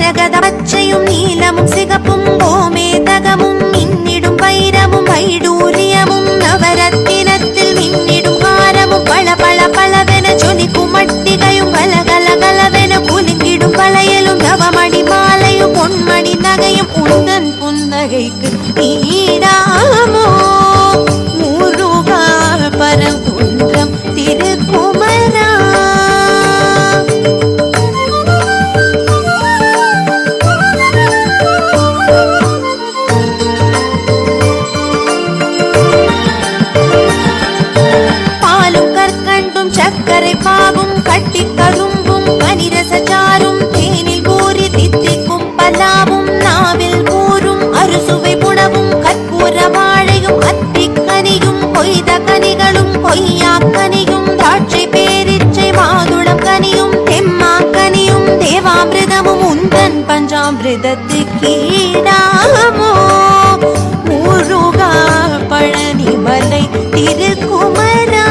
மரகத பச்சையும் நீலமும் சிகப்பும் கோமேதகமும் மின்னிடும் வைரமும் வைடூரியமும் நவரத்தினத்தில் மின்னிடும் காரமும் பள பள பளவென ஜொலிக்கும் மட்டிகையும் கலகல கலவென குலுங்கிடும் வளையலும் நவமணி மாலையும் பொன்மணி நகையும் உந்தன் புன்னகைக்கு ஈடாமோ முருகா பரங்குன்றம் திருக்குமரா. பாலும் கற்கண்டும் சர்க்கரை பாகும் கட்டி கரும்பும் கனிரசாரும் தேனில் பூரி தித்திக்கும் பலாவும் நாவில் கூறும் அறுசுவை புடவும் கற்பூர வாழையும் அத்திக்கனியும் கொய்த கனிகளும் கொய்யாக்கனியும் திராட்சை பேரிச்சை மாதுளம் கனியும் தெம்மாக்கனியும் தேவாமிர்தமும் உந்தன் பஞ்சாமிர்தத்துக்கு ஈடாமோ முருகா பழனிமலை திருக்குமரா.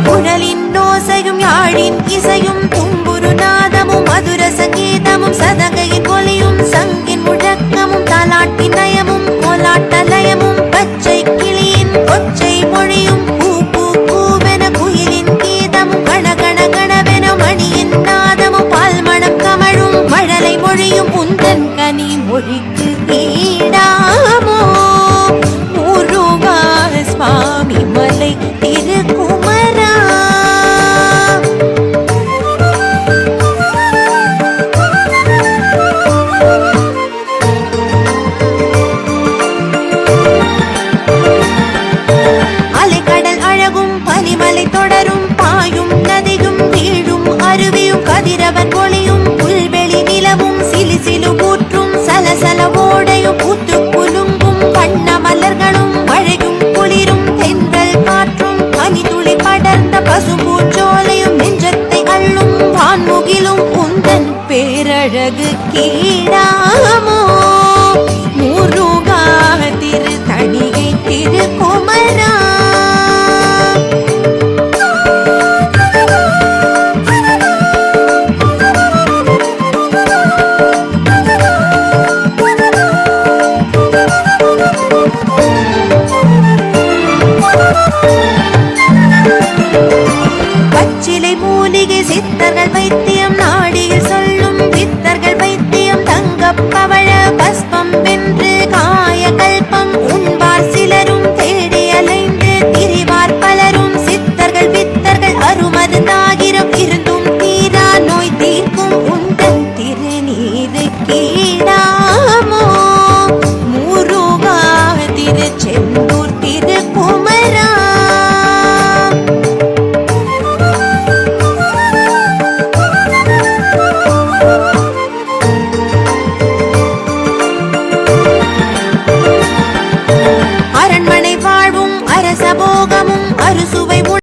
குழலின் ஓசையும் யாழின் இசையும் தும்புரு நாதமும் மதுர சங்கீதமும் சதங்கையின் ஒலியும் சங்கின் முழக்கமும் தாலாட்டின் நயமும் கோலாட்ட லயமும் பச்சை கிளியின் கொச்சை மொழியும் பூ பூ பூவென குயிலின் கீதமும் கண கண கணவென மணியின் நாதமும் பால் மணம் கமழும் மழலை மொழியும் உந்தன் கனி மொழிக்கு ஈடாமோ முருகா சுவாமி மலை திருக்குமரா. அலைக்கடல் அழகும் பனிமலை தொடரும் பாயும் நதியும் வீழும் அருவியும் கதிரவன் ஒளியும் புல்வெளி நிலவும் சிலு சிலு ஊற்றும் சலசல ஓடையும் பூத்து குலுங்கும் வண்ண மலர்களும் மழையும் குளிரும் தென்றல் காற்றும் பனித்துளி படர்ந்த பசும்பூச்சோலையும் நெஞ்சத்தை அள்ளும் வான்முகிலும் உந்தன் பேரழகு கீழாமோ முருகா திரு தணிகை திருக்குமரா. பச்சிலை மூலிகை சித்தர்கள் வைத்தியம்